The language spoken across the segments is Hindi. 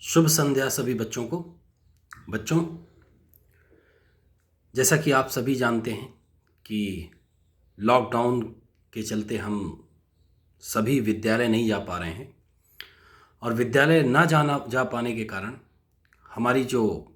शुभ संध्या सभी बच्चों को। बच्चों, जैसा कि आप सभी जानते हैं कि लॉकडाउन के चलते हम सभी विद्यालय नहीं जा पा रहे हैं और विद्यालय ना जा पाने के कारण हमारी जो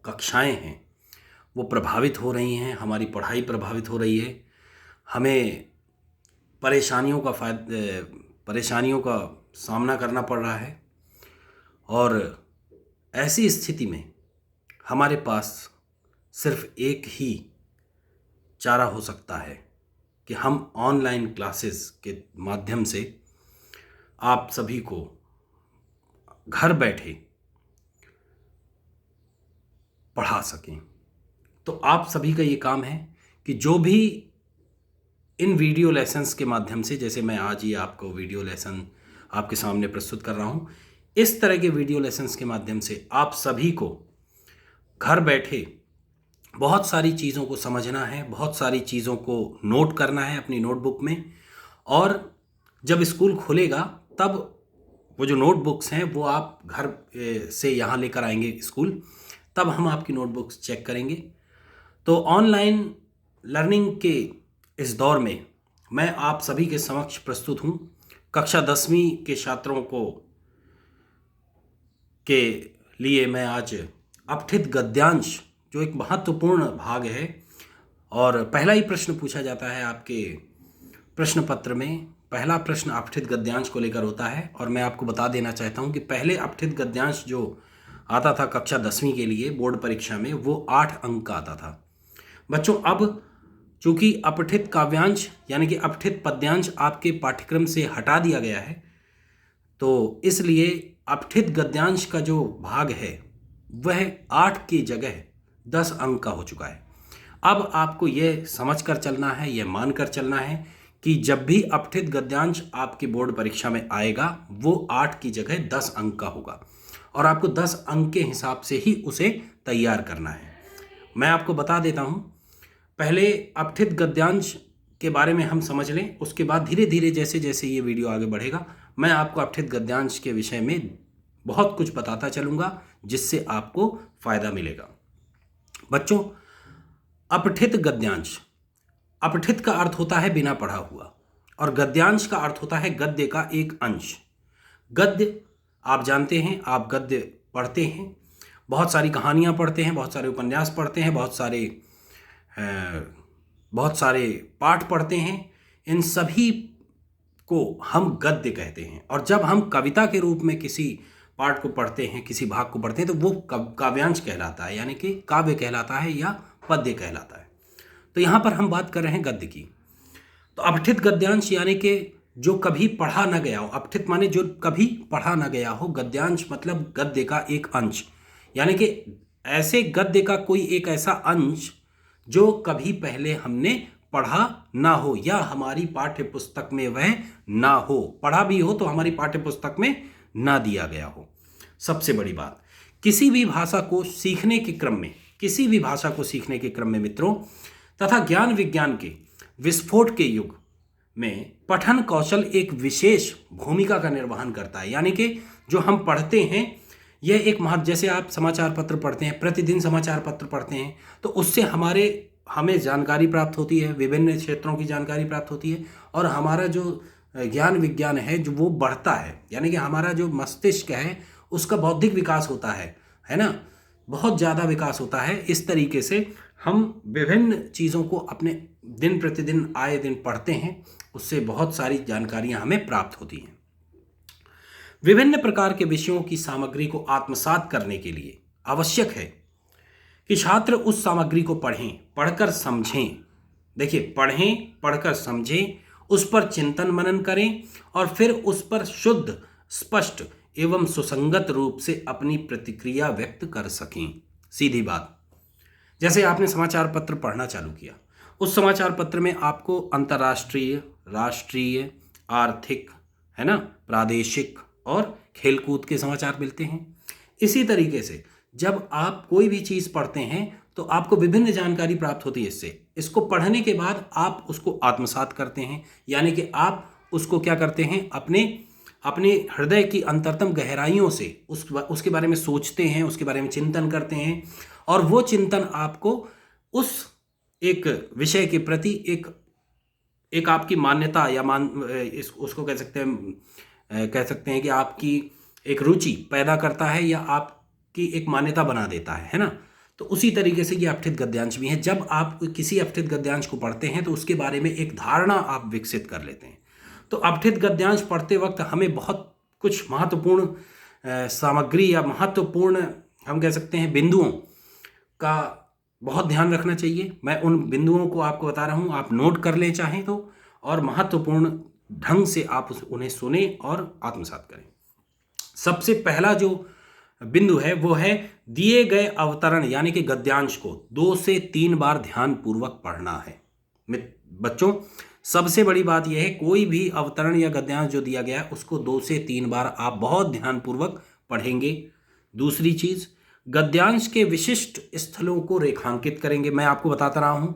कक्षाएं हैं वो प्रभावित हो रही हैं, हमारी पढ़ाई प्रभावित हो रही है। हमें परेशानियों का सामना करना पड़ रहा है और ऐसी स्थिति में हमारे पास सिर्फ एक ही चारा हो सकता है कि हम ऑनलाइन क्लासेस के माध्यम से आप सभी को घर बैठे पढ़ा सकें। तो आप सभी का ये काम है कि जो भी इन वीडियो लेसन्स के माध्यम से, जैसे मैं आज ही आपको वीडियो लेसन आपके सामने प्रस्तुत कर रहा हूँ, इस तरह के वीडियो लेसन्स के माध्यम से आप सभी को घर बैठे बहुत सारी चीज़ों को समझना है, बहुत सारी चीज़ों को नोट करना है अपनी नोटबुक में। और जब स्कूल खुलेगा तब वो जो नोटबुक्स हैं वो आप घर से यहाँ लेकर आएंगे स्कूल, तब हम आपकी नोटबुक्स चेक करेंगे। तो ऑनलाइन लर्निंग के इस दौर में मैं आप सभी के समक्ष प्रस्तुत हूँ कक्षा 10वीं के छात्रों के लिए मैं आज अपठित गद्यांश, जो एक महत्वपूर्ण भाग है, और पहला ही प्रश्न पूछा जाता है आपके प्रश्न पत्र में। पहला प्रश्न अपठित गद्यांश को लेकर होता है और मैं आपको बता देना चाहता हूँ कि पहले अपठित गद्यांश जो आता था कक्षा 10वीं के लिए बोर्ड परीक्षा में, वो 8 अंक का आता था। बच्चों, अब चूँकि अपठित काव्यांश यानी कि अपठित पद्यांश आपके पाठ्यक्रम से हटा दिया गया है, तो इसलिए अपठित गद्यांश का जो भाग है वह 8 की जगह 10 अंक का हो चुका है। अब आपको यह समझ कर चलना है, यह मान कर चलना है कि जब भी अपठित गद्यांश आपकी बोर्ड परीक्षा में आएगा वो 8 की जगह 10 अंक का होगा और आपको 10 अंक के हिसाब से ही उसे तैयार करना है। मैं आपको बता देता हूँ, पहले अपठित गद्यांश के बारे में हम समझ लें, उसके बाद धीरे धीरे जैसे जैसे ये वीडियो आगे बढ़ेगा मैं आपको अपठित गद्यांश के विषय में बहुत कुछ बताता चलूँगा जिससे आपको फ़ायदा मिलेगा। बच्चों, अपठित गद्यांश, अपठित का अर्थ होता है बिना पढ़ा हुआ और गद्यांश का अर्थ होता है गद्य का एक अंश। गद्य आप जानते हैं, आप गद्य पढ़ते हैं, बहुत सारी कहानियाँ पढ़ते हैं, बहुत सारे उपन्यास पढ़ते हैं, बहुत सारे पाठ पढ़ते हैं। इन सभी को हम गद्य कहते हैं। और जब हम कविता के रूप में किसी पाठ को पढ़ते हैं, किसी भाग को पढ़ते हैं, तो वो काव्यांश कहलाता है, यानी कि काव्य कहलाता है या पद्य कहलाता है। तो यहाँ पर हम बात कर रहे हैं गद्य की। तो अपठित गद्यांश यानी कि जो कभी पढ़ा न गया हो। अपठित माने जो कभी पढ़ा न गया हो, गद्यांश मतलब गद्य का एक अंश, यानी कि ऐसे गद्य का कोई एक ऐसा अंश जो कभी पहले हमने पढ़ा ना हो या हमारी पाठ्य पुस्तक में वह ना हो, पढ़ा भी हो तो हमारी पाठ्य पुस्तक में ना दिया गया हो। सबसे बड़ी बात, किसी भी भाषा को सीखने के क्रम में मित्रों तथा ज्ञान विज्ञान के विस्फोट के युग में पठन कौशल एक विशेष भूमिका का निर्वहन करता है। यानी कि जो हम पढ़ते हैं यह एक जैसे आप समाचार पत्र पढ़ते हैं, प्रतिदिन समाचार पत्र पढ़ते हैं, तो उससे हमें जानकारी प्राप्त होती है, विभिन्न क्षेत्रों की जानकारी प्राप्त होती है और हमारा जो ज्ञान विज्ञान है जो वो बढ़ता है, यानी कि हमारा जो मस्तिष्क है उसका बौद्धिक विकास होता है ना, बहुत ज़्यादा विकास होता है। इस तरीके से हम विभिन्न चीज़ों को अपने दिन प्रतिदिन आए दिन पढ़ते हैं, उससे बहुत सारी जानकारियाँ हमें प्राप्त होती हैं। विभिन्न प्रकार के विषयों की सामग्री को आत्मसात करने के लिए आवश्यक है कि छात्र उस सामग्री को पढ़ें, पढ़कर समझें। देखिए, पढ़ें, पढ़कर समझें, उस पर चिंतन मनन करें और फिर उस पर शुद्ध, स्पष्ट एवं सुसंगत रूप से अपनी प्रतिक्रिया व्यक्त कर सकें। सीधी बात, जैसे आपने समाचार पत्र पढ़ना चालू किया, उस समाचार पत्र में आपको अंतर्राष्ट्रीय, राष्ट्रीय, आर्थिक, है ना, प्रादेशिक और खेलकूद के समाचार मिलते हैं। इसी तरीके से जब आप कोई भी चीज़ पढ़ते हैं तो आपको विभिन्न जानकारी प्राप्त होती है इससे। इसको पढ़ने के बाद आप उसको आत्मसात करते हैं, यानी कि आप उसको क्या करते हैं, अपने अपने हृदय की अंतरतम गहराइयों से उसके बारे में सोचते हैं, उसके बारे में चिंतन करते हैं, और वो चिंतन आपको उस एक विषय के प्रति एक आपकी मान्यता या उसको कह सकते हैं कि आपकी एक रुचि पैदा करता है, या आपकी एक मान्यता बना देता है ना। तो उसी तरीके से ये अपठित गद्यांश भी है। जब आप किसी अपठित गद्यांश को पढ़ते हैं तो उसके बारे में एक धारणा आप विकसित कर लेते हैं। तो अपठित गद्यांश पढ़ते वक्त हमें बहुत कुछ महत्वपूर्ण सामग्री या महत्वपूर्ण हम कह सकते हैं बिंदुओं का बहुत ध्यान रखना चाहिए। मैं उन बिंदुओं को आपको बता रहा हूँ, आप नोट कर लें चाहें तो, और महत्वपूर्ण ढंग से आप उन्हें सुने और आत्मसात करें। सबसे पहला जो बिंदु है वो है दिए गए अवतरण यानी कि गद्यांश को 2 से 3 बार ध्यान पूर्वक पढ़ना है। बच्चों, सबसे बड़ी बात यह है, कोई भी अवतरण या गद्यांश जो दिया गया है उसको 2 से 3 बार आप बहुत ध्यानपूर्वक पढ़ेंगे। दूसरी चीज, गद्यांश के विशिष्ट स्थलों को रेखांकित करेंगे। मैं आपको बताता रहा हूं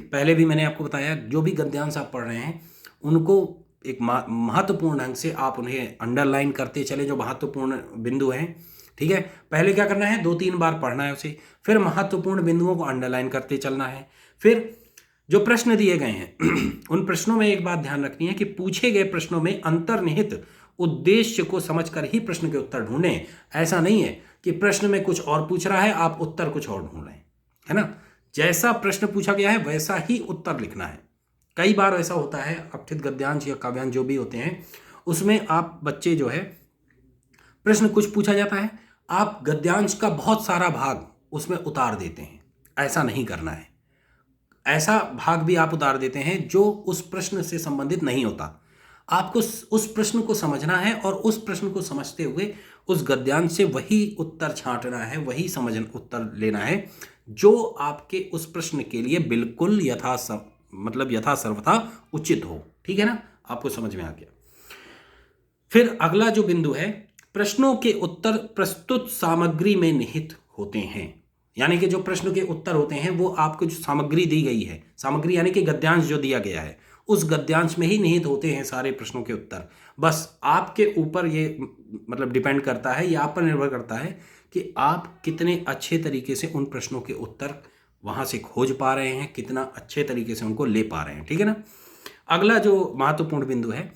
पहले भी मैंने आपको बताया, जो भी गद्यांश आप पढ़ रहे हैं उनको एक महत्वपूर्ण ढंग से आप उन्हें अंडरलाइन करते चले, जो महत्वपूर्ण बिंदु हैं। ठीक है, पहले क्या करना है, 2-3 बार पढ़ना है उसे, फिर महत्वपूर्ण बिंदुओं को अंडरलाइन करते चलना है। फिर जो प्रश्न दिए गए हैं उन प्रश्नों में एक बात ध्यान रखनी है कि पूछे गए प्रश्नों में अंतर्निहित उद्देश्य को समझकर ही प्रश्न के उत्तर ढूंढें। ऐसा नहीं है कि प्रश्न में कुछ और पूछ रहा है, आप उत्तर कुछ और ढूंढ रहे हैं, है ना। जैसा प्रश्न पूछा गया है वैसा ही उत्तर लिखना है। कई बार ऐसा होता है अपठित गद्यांश या काव्यांश जो भी होते हैं उसमें आप बच्चे जो है, प्रश्न कुछ पूछा जाता है, आप गद्यांश का बहुत सारा भाग उसमें उतार देते हैं। ऐसा नहीं करना है। ऐसा भाग भी आप उतार देते हैं जो उस प्रश्न से संबंधित नहीं होता। आपको उस प्रश्न को समझना है और उस प्रश्न को समझते हुए उस गद्यांश से वही उत्तर छांटना है, वही उत्तर लेना है जो आपके उस प्रश्न के लिए बिल्कुल यथा सर्वथा उचित हो। ठीक है ना, आपको समझ में आ गया। फिर अगला जो बिंदु है, प्रश्नों के उत्तर प्रस्तुत सामग्री में निहित होते हैं। यानी कि जो प्रश्न के उत्तर होते हैं वो आपको जो सामग्री दी गई है, सामग्री यानी कि गद्यांश जो दिया गया है उस गद्यांश में ही निहित होते हैं सारे प्रश्नों के उत्तर। बस आपके ऊपर ये डिपेंड करता है, ये आप पर निर्भर करता है कि आप कितने अच्छे तरीके से उन प्रश्नों के उत्तर वहां से खोज पा रहे हैं, कितना अच्छे तरीके से उनको ले पा रहे हैं। ठीक है ना। अगला जो महत्वपूर्ण बिंदु है,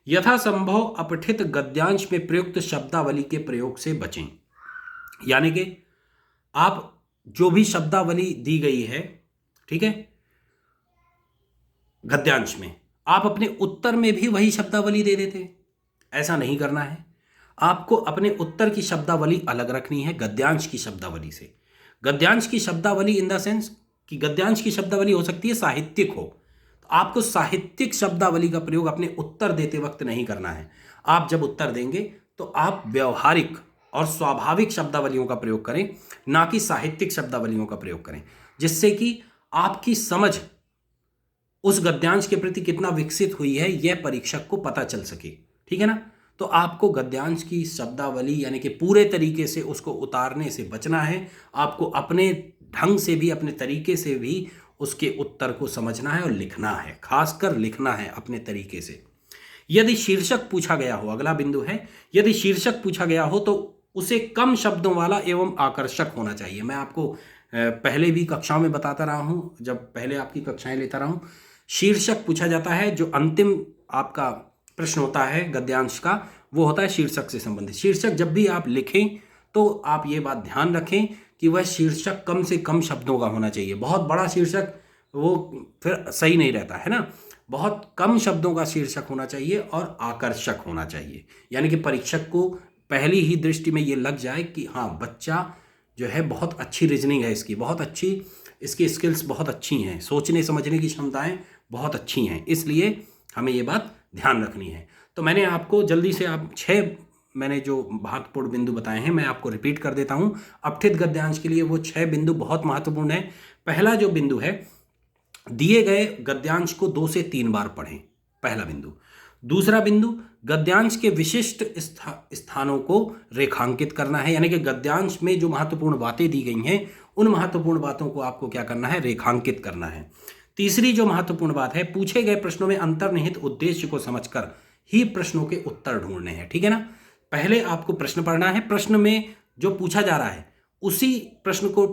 यथासंभव अपठित गद्यांश में प्रयुक्त शब्दावली के प्रयोग से बचें। यानी कि आप जो भी शब्दावली दी गई है, ठीक है, गद्यांश में, आप अपने उत्तर में भी वही शब्दावली दे देते। ऐसा नहीं करना है। आपको अपने उत्तर की शब्दावली अलग रखनी है गद्यांश की शब्दावली से। गद्यांश की शब्दावली इन द सेंस कि गद्यांश की शब्दावली हो सकती है साहित्यिक हो, तो आपको साहित्यिक शब्दावली का प्रयोग अपने उत्तर देते वक्त नहीं करना है। आप जब उत्तर देंगे तो आप व्यवहारिक और स्वाभाविक शब्दावलियों का प्रयोग करें, ना कि साहित्यिक शब्दावलियों का प्रयोग करें, जिससे कि आपकी समझ उस गद्यांश के प्रति कितना विकसित हुई है यह परीक्षक को पता चल सके। ठीक है ना। तो आपको गद्यांश की शब्दावली यानी कि पूरे तरीके से उसको उतारने से बचना है। आपको अपने ढंग से भी, अपने तरीके से भी उसके उत्तर को समझना है और लिखना है, खासकर लिखना है अपने तरीके से। यदि शीर्षक पूछा गया हो, अगला बिंदु है, यदि शीर्षक पूछा गया हो तो उसे कम शब्दों वाला एवं आकर्षक होना चाहिए। मैं आपको पहले भी कक्षाओं में बताता रहा हूँ, जब पहले आपकी कक्षाएं लेता रहा हूँ, शीर्षक पूछा जाता है, जो अंतिम आपका प्रश्न होता है गद्यांश का वो होता है शीर्षक से संबंधित। शीर्षक जब भी आप लिखें तो आप ये बात ध्यान रखें कि वह शीर्षक कम से कम शब्दों का होना चाहिए। बहुत बड़ा शीर्षक वो फिर सही नहीं रहता है ना। बहुत कम शब्दों का शीर्षक होना चाहिए और आकर्षक होना चाहिए, यानी कि परीक्षक को पहली ही दृष्टि में ये लग जाए कि हाँ, बच्चा जो है बहुत अच्छी रीजनिंग है इसकी, बहुत अच्छी इसकी स्किल्स बहुत अच्छी हैं, सोचने समझने की क्षमताएं बहुत अच्छी हैं, इसलिए हमें ये बात ध्यान रखनी है। तो मैंने आपको जल्दी से मैंने जो महत्वपूर्ण बिंदु बताए हैं मैं आपको रिपीट कर देता हूं। अपठित गद्यांश के लिए वो 6 बिंदु बहुत महत्वपूर्ण है। पहला जो बिंदु है, दिए गए गद्यांश को 2 से 3 बार पढ़ें, पहला बिंदु। दूसरा बिंदु, गद्यांश के विशिष्ट स्थानों को रेखांकित करना है, यानी कि गद्यांश में जो महत्वपूर्ण बातें दी गई हैं उन महत्वपूर्ण बातों को आपको क्या करना है, रेखांकित करना है। तीसरी जो महत्वपूर्ण बात है, पूछे गए प्रश्नों में अंतर्निहित उद्देश्य को समझकर ही प्रश्नों के उत्तर ढूंढने हैं, ठीक है ना। पहले आपको प्रश्न पढ़ना है, प्रश्न में जो पूछा जा रहा है उसी प्रश्न को,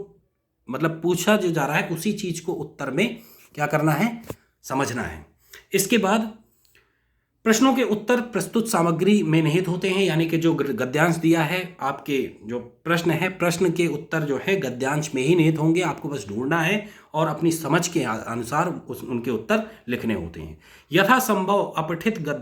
मतलब पूछा जो जा रहा है उसी चीज को उत्तर में क्या करना है, समझना है। इसके बाद प्रश्नों के उत्तर प्रस्तुत सामग्री में निहित होते हैं, यानी कि जो गद्यांश दिया है, आपके जो प्रश्न है, प्रश्न के उत्तर जो है गद्यांश में ही निहित होंगे। आपको बस ढूंढना है और अपनी समझ के अनुसार उनके उत्तर लिखने होते हैं। यथासंभव अपठित गद्य